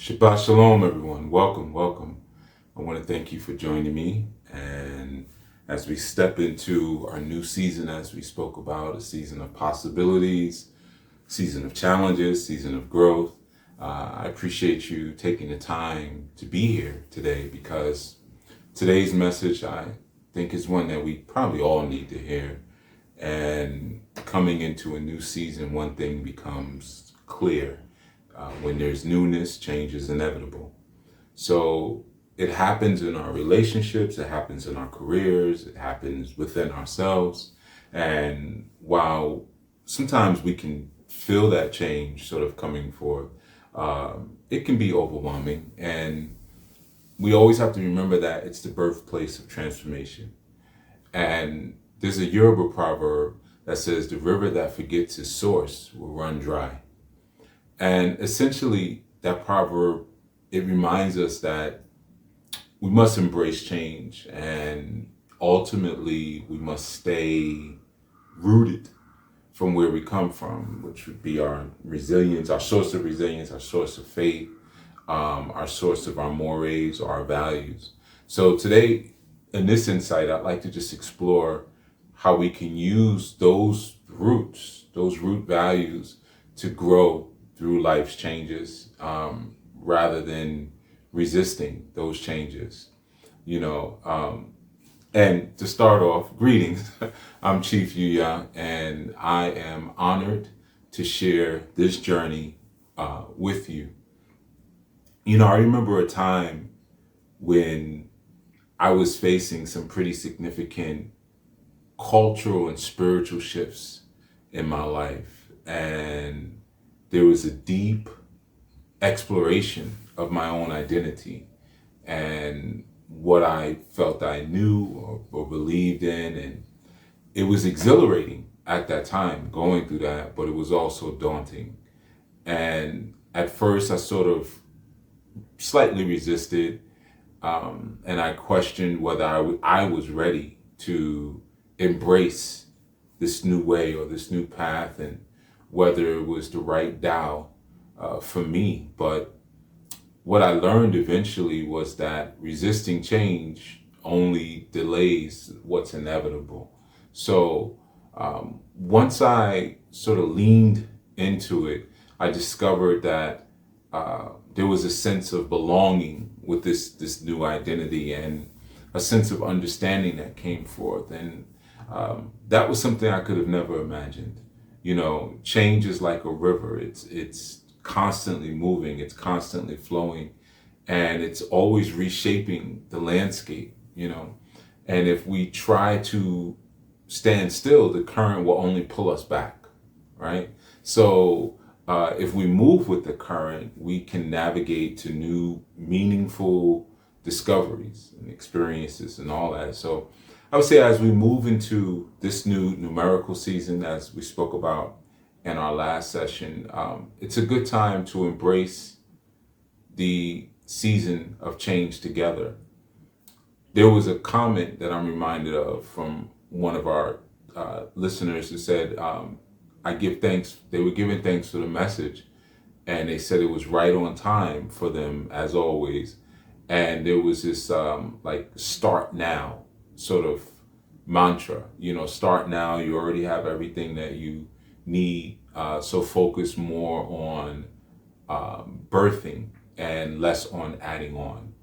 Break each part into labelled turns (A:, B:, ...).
A: Shabbat Shalom, everyone. Welcome, welcome. I want to thank you for joining me. And as we step into our new season, as we spoke about, a season of possibilities, season of challenges, season of growth, I appreciate you taking the time to be here today because today's message, I think, is one that we probably all need to hear. And coming into a new season, one thing becomes clear. When there's newness, change is inevitable. So it happens in our relationships, it happens in our careers, it happens within ourselves. And while sometimes we can feel that change sort of coming forth, it can be overwhelming. And we always have to remember that it's the birthplace of transformation. And there's a Yoruba proverb that says, the river that forgets its source will run dry. And essentially, that proverb, it reminds us that we must embrace change and ultimately we must stay rooted from where we come from, which would be our resilience, our source of resilience, our source of faith, our source of our mores, or our values. So today, in this insight, I'd like to just explore how we can use those roots, those root values to grow through life's changes, rather than resisting those changes, And to start off, greetings. I'm Chief Yuya, and I am honored to share this journey with you. I remember a time when I was facing some pretty significant cultural and spiritual shifts in my life, and there was a deep exploration of my own identity and what I felt I knew or believed in. And it was exhilarating at that time going through that, but it was also daunting. And at first I sort of slightly resisted, and I questioned whether I was ready to embrace this new way or this new path, and whether it was the right Tao for me. But what I learned eventually was that resisting change only delays what's inevitable. So once I sort of leaned into it, I discovered that there was a sense of belonging with this new identity and a sense of understanding that came forth. And that was something I could have never imagined. Change is like a river. It's constantly moving, it's constantly flowing, and it's always reshaping the landscape, And if we try to stand still, the current will only pull us back, right? So if we move with the current, we can navigate to new, meaningful discoveries and experiences and all that. So I would say as we move into this new numerical season, as we spoke about in our last session, it's a good time to embrace the season of change together. There was a comment that I'm reminded of from one of our listeners who said, I give thanks. They were giving thanks for the message, and they said it was right on time for them as always. And there was this like start now sort of mantra, start now. You already have everything that you need. So focus more on birthing and less on adding on,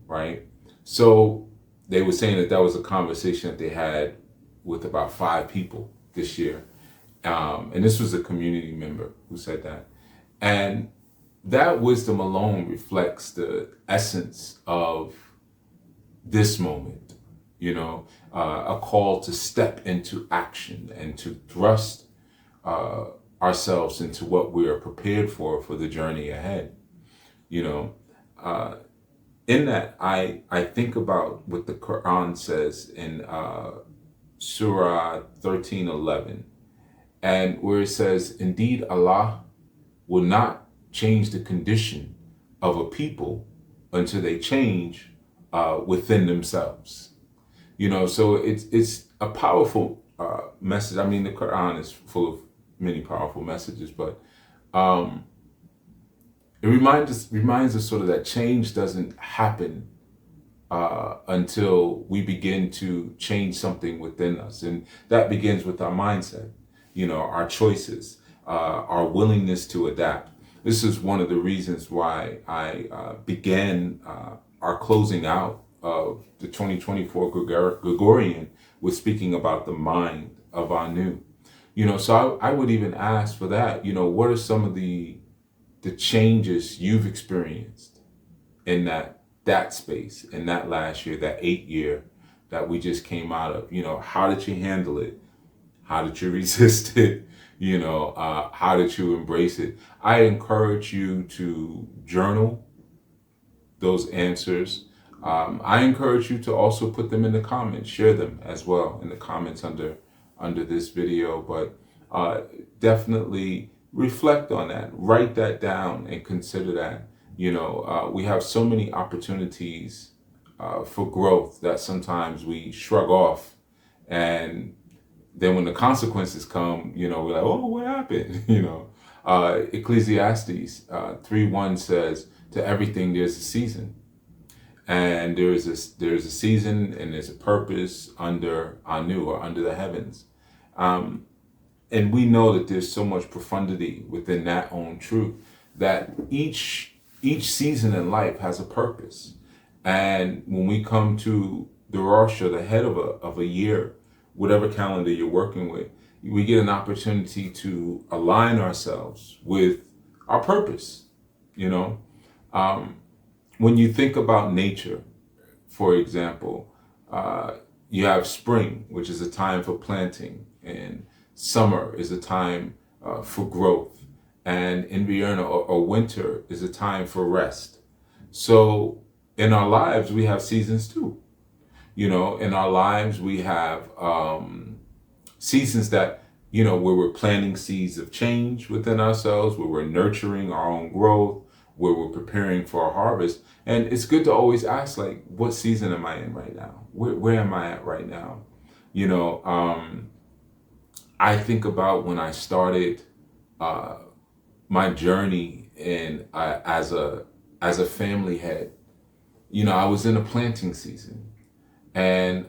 A: right? So they were saying that was a conversation that they had with about 5 people this year. And this was a community member who said that. And that wisdom alone reflects the essence of this moment, a call to step into action and to thrust ourselves into what we are prepared for the journey ahead. In that, I think about what the Quran says in Surah 13:11, and where it says, indeed, Allah will not change the condition of a people until they change within themselves. So it's a powerful message. I mean, the Quran is full of many powerful messages, but it reminds us sort of that change doesn't happen until we begin to change something within us. And that begins with our mindset, our choices, our willingness to adapt. This is one of the reasons why I began our closing out of the 2024 Gregorian with speaking about the mind of ANU. So I would even ask for that, what are some of the changes you've experienced in that space, in that last year, that 8 year that we just came out of? How did you handle it? How did you resist it? How did you embrace it? I encourage you to journal those answers. I encourage you to also put them in the comments, share them as well in the comments under this video, but definitely reflect on that, write that down and consider that. We have so many opportunities for growth that sometimes we shrug off, and then when the consequences come, we're like, oh, what happened? Ecclesiastes 3:1 says, to everything there's a season. And there's a season and there's a purpose under ANU, or under the heavens. And we know that there's so much profundity within that own truth, that each season in life has a purpose. And when we come to the Rosh, or the head of a year, whatever calendar you're working with, we get an opportunity to align ourselves with our purpose. When you think about nature, for example, you have spring, which is a time for planting, and summer is a time for growth, and invierno, or winter, is a time for rest. So in our lives, we have seasons too. In our lives, we have seasons that, where we're planting seeds of change within ourselves, where we're nurturing our own growth, where we're preparing for a harvest. And it's good to always ask, like, what season am I in right now? Where am I at right now? I think about when I started my journey as a family head. I was in a planting season, and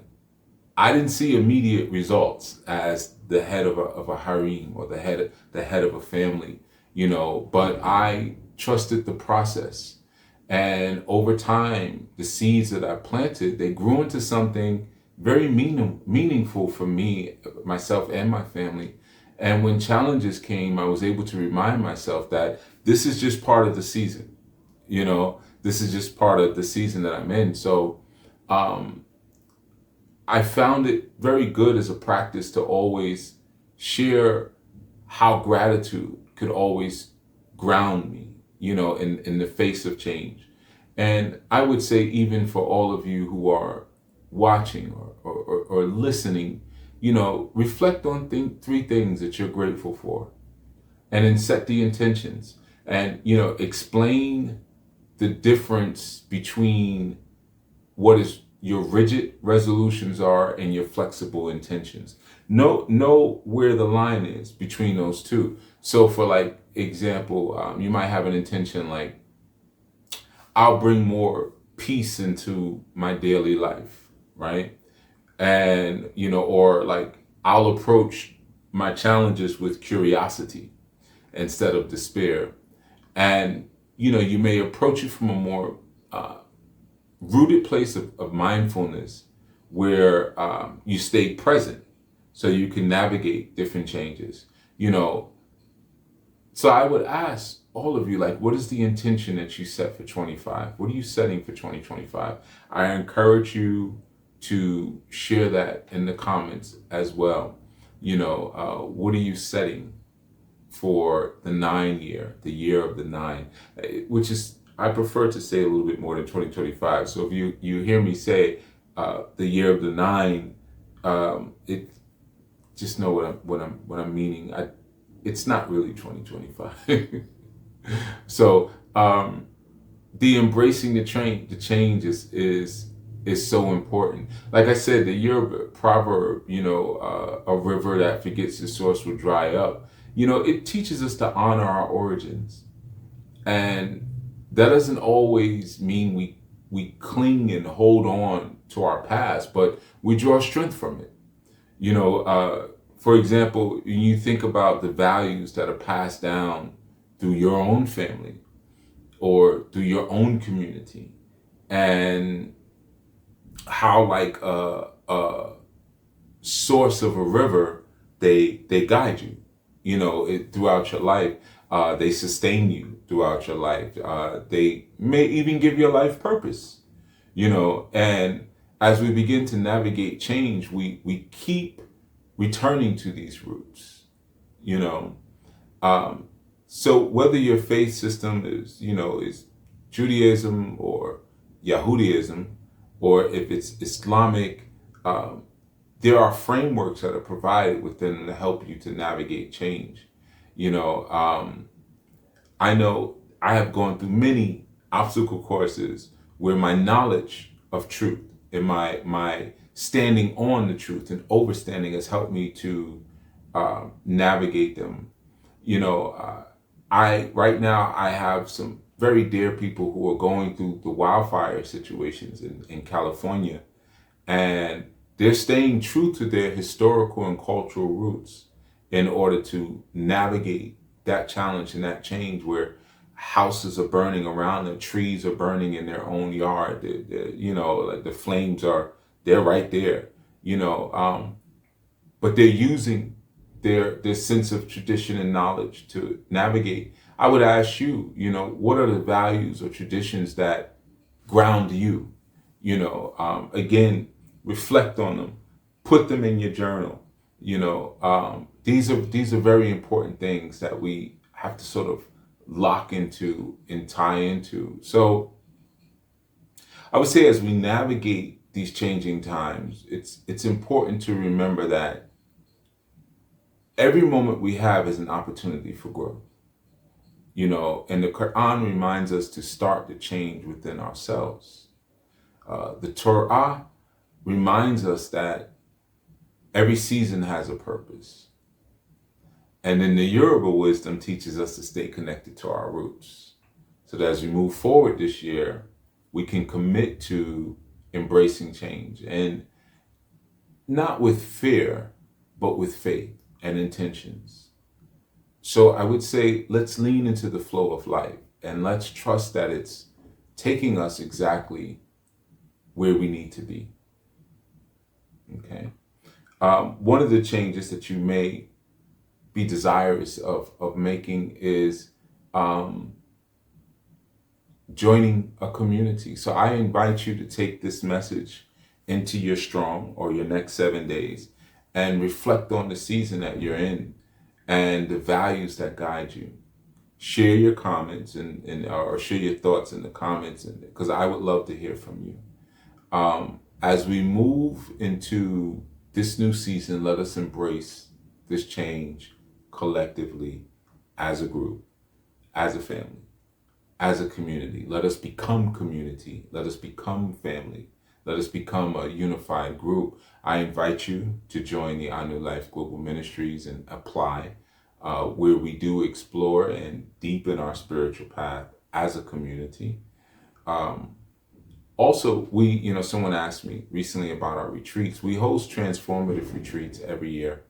A: I didn't see immediate results as the head of a harem, or the head of a family, but I trusted the process. And over time, the seeds that I planted, they grew into something very meaningful for me, myself, and my family. And when challenges came, I was able to remind myself that this is just part of the season. This is just part of the season that I'm in. So I found it very good as a practice to always share how gratitude could always ground me, in the face of change. And I would say, even for all of you who are watching or listening, reflect on three things that you're grateful for, and then set the intentions, and, explain the difference between what is your rigid resolutions are and your flexible intentions. Know where the line is between those two. So for example, you might have an intention like, I'll bring more peace into my daily life, right? And, or like, I'll approach my challenges with curiosity instead of despair. And, you may approach it from a more rooted place of mindfulness, where you stay present so you can navigate different changes. So I would ask all of you, like, what is the intention that you set for 25? What are you setting for 2025? I encourage you to share that in the comments as well. What are you setting for the 9 year, the year of the 9, which is, I prefer to say a little bit more than 2025. So if you hear me say the year of the 9, it just know what I'm meaning. It's not really 2025. So the embracing the change is so important. Like I said, the year of proverb, a river that forgets its source will dry up. It teaches us to honor our origins. And that doesn't always mean we cling and hold on to our past, but we draw strength from it. You know, for example, when you think about the values that are passed down through your own family or through your own community, and how like a source of a river, they guide you, you know, throughout your life. They sustain you throughout your life. They may even give your life purpose, you know. And as we begin to navigate change, we keep returning to these roots, you know. Um, so whether your faith system is, you know, is Judaism or Yahudiism, or if it's Islamic, um, there are frameworks that are provided within to help you to navigate change. You know, I know I have gone through many obstacle courses where my knowledge of truth and my standing on the truth and overstanding has helped me to navigate them. You know, I right now I have some very dear people who are going through the wildfire situations in California, and they're staying true to their historical and cultural roots in order to navigate that challenge and that change where houses are burning around them, trees are burning in their own yard. You know, like the flames are, they're right there, you know, but they're using their sense of tradition and knowledge to navigate. I would ask you, you know, what are the values or traditions that ground you? You know, again, reflect on them, put them in your journal. You know, these are very important things that we have to sort of lock into and tie into. So I would say as we navigate these changing times, it's important to remember that every moment we have is an opportunity for growth. You know, and the Quran reminds us to start the change within ourselves. The Torah reminds us that every season has a purpose. And then the Yoruba wisdom teaches us to stay connected to our roots. So that as we move forward this year, we can commit to embracing change, and not with fear, but with faith and intentions. So I would say let's lean into the flow of life and let's trust that it's taking us exactly where we need to be. Okay. One of the changes that you may be desirous of making is um, joining a community. So I invite you to take this message into your strong or your next 7 days and reflect on the season that you're in and the values that guide you. Share your comments and or share your thoughts in the comments, because I would love to hear from you. As we move into this new season, let us embrace this change collectively, as a group, as a family, as a community. Let us become community. Let us become family. Let us become a unified group. I invite you to join the ANU Life Global Ministries and apply, where we do explore and deepen our spiritual path as a community. Also, someone asked me recently about our retreats. We host transformative retreats every year,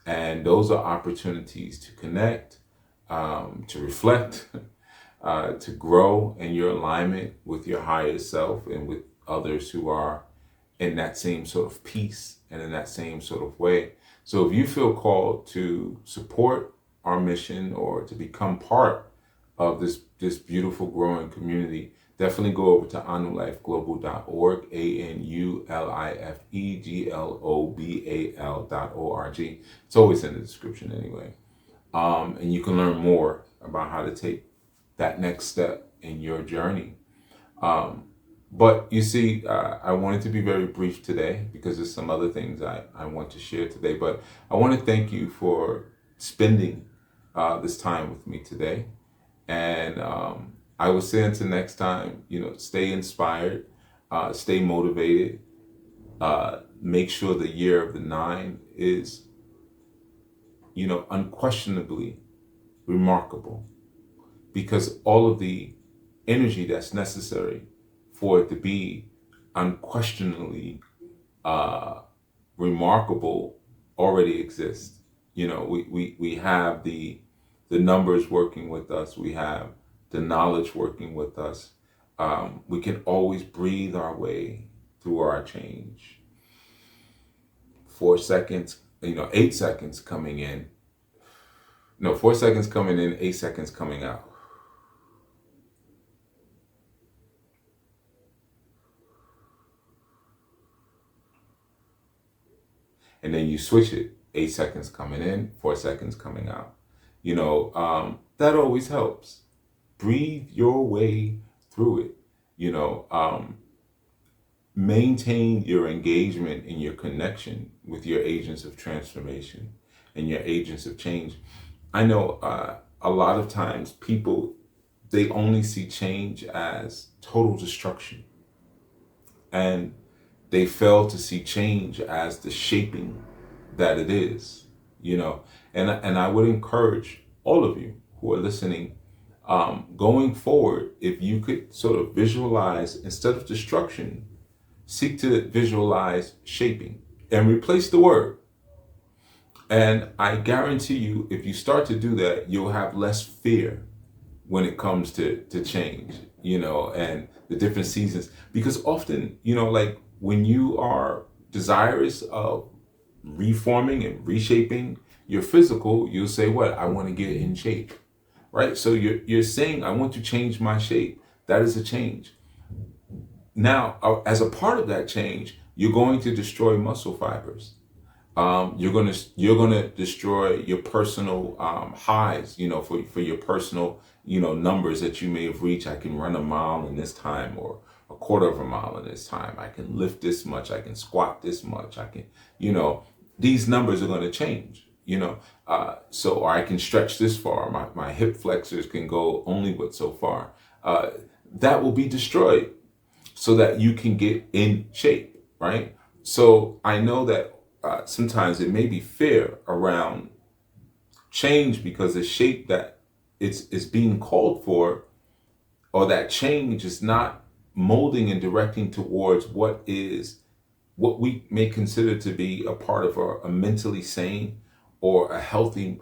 A: and those are opportunities to connect, to reflect, to grow in your alignment with your higher self and with others who are in that same sort of peace and in that same sort of way. So if you feel called to support our mission or to become part of this beautiful growing community, definitely go over to anulifeglobal.org, ANULIFEGLOBAL.org. It's always in the description anyway. And you can learn more about how to take that next step in your journey. But you see, I wanted to be very brief today because there's some other things I want to share today. But I want to thank you for spending this time with me today. And I will say until next time, stay inspired, stay motivated. Make sure the year of the 9 is, unquestionably remarkable, because all of the energy that's necessary for it to be unquestionably remarkable already exists. We have the numbers working with us. We have the knowledge working with us. We can always breathe our way through our change. 4 seconds, 8 seconds coming in. No, 4 seconds coming in, 8 seconds coming out. And then you switch it, 8 seconds coming in, 4 seconds coming out. That always helps. Breathe your way through it. Maintain your engagement and your connection with your agents of transformation and your agents of change. I know a lot of times people, they only see change as total destruction, and they fail to see change as the shaping that it is. And I would encourage all of you who are listening, going forward, if you could sort of visualize, instead of destruction, seek to visualize shaping and replace the word. And I guarantee you, if you start to do that, you'll have less fear when it comes to change, and the different seasons. Because often, like when you are desirous of reforming and reshaping your physical, you'll say, what? I want to get in shape, right? So you're saying, I want to change my shape. That is a change. Now, as a part of that change, you're going to destroy muscle fibers. You're gonna destroy your personal highs. For your personal numbers that you may have reached. I can run a mile in this time, or a quarter of a mile in this time. I can lift this much. I can squat this much. I can, these numbers are going to change. Or I can stretch this far. My hip flexors can go only but so far. That will be destroyed, so that you can get in shape, right? So I know that sometimes it may be fear around change, because the shape that it's being called for, or that change is not molding and directing towards what we may consider to be a part of a mentally sane or a healthy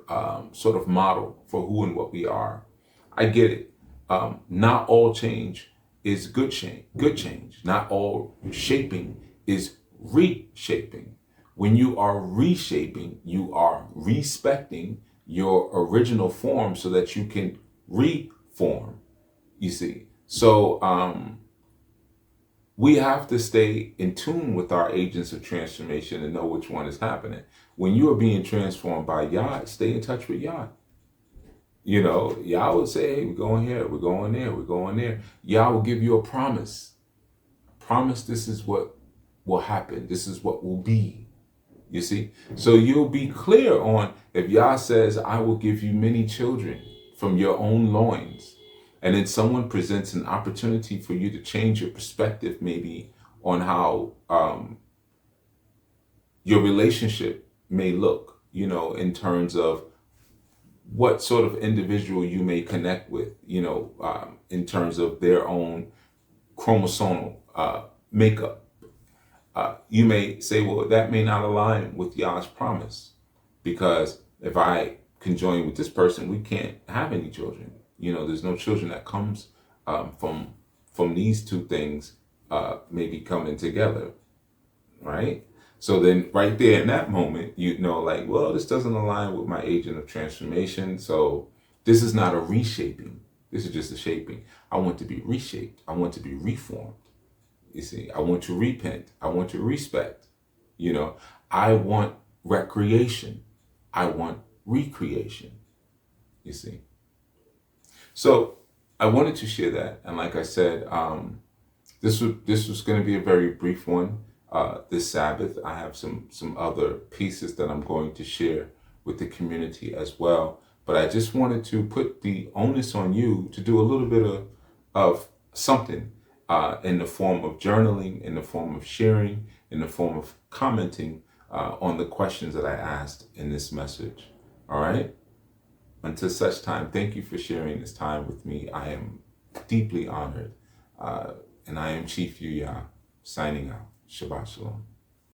A: sort of model for who and what we are. I get it. Not all change is good change. Good change. Not all shaping is reshaping. When you are reshaping, you are respecting your original form so that you can reform. You see, so we have to stay in tune with our agents of transformation and know which one is happening. When you are being transformed by Yah, stay in touch with Yah. Yah will say, hey, we're going here, we're going there, we're going there. Yah will give you a promise. Promise, this is what will happen. This is what will be. You see? So you'll be clear on, if Yah says, I will give you many children from your own loins, and then someone presents an opportunity for you to change your perspective, maybe on how your relationship may look, in terms of what sort of individual you may connect with, in terms of their own chromosomal makeup. You may say, well, that may not align with Yah's promise, because if I conjoin with this person, we can't have any children. There's no children that comes from these two things maybe coming together, right? So then right there in that moment, like, well, this doesn't align with my agent of transformation. So this is not a reshaping. This is just a shaping. I want to be reshaped. I want to be reformed. You see, I want to repent. I want to respect. I want recreation. I want recreation. You see. So I wanted to share that. And like I said, this was going to be a very brief one. This Sabbath, I have some other pieces that I'm going to share with the community as well. But I just wanted to put the onus on you to do a little bit of something in the form of journaling, in the form of sharing, in the form of commenting on the questions that I asked in this message. All right? Until such time, thank you for sharing this time with me. I am deeply honored. And I am Chief Yuya, signing out. Shabbat Shalom.